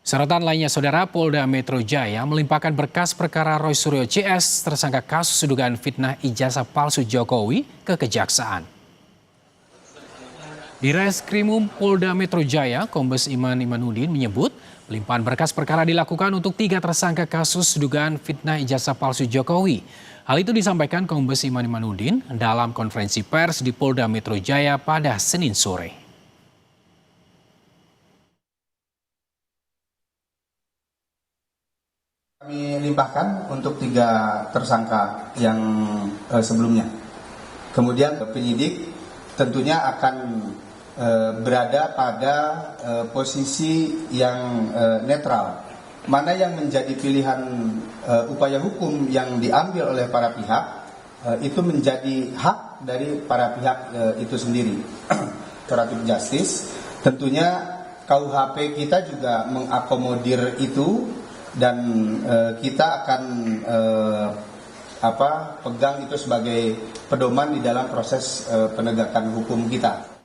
Sorotan lainnya, Saudara, Polda Metro Jaya melimpahkan berkas perkara Roy Suryo CS tersangka kasus dugaan fitnah ijazah palsu Jokowi ke Kejaksaan. Di Reskrimum Polda Metro Jaya, Kombes Iman Imanuddin menyebut pelimpahan berkas perkara dilakukan untuk 3 tersangka kasus dugaan fitnah ijazah palsu Jokowi. Hal itu disampaikan Kombes Iman Imanuddin dalam konferensi pers di Polda Metro Jaya pada Senin sore. Kami limpahkan untuk 3 tersangka yang sebelumnya. Kemudian penyidik tentunya akan berada pada posisi yang netral. Mana yang menjadi pilihan upaya hukum yang diambil oleh para pihak, itu menjadi hak dari para pihak itu sendiri. Restoratif Justice, tentunya KUHP kita juga mengakomodir itu, dan kita akan pegang itu sebagai pedoman di dalam proses penegakan hukum kita.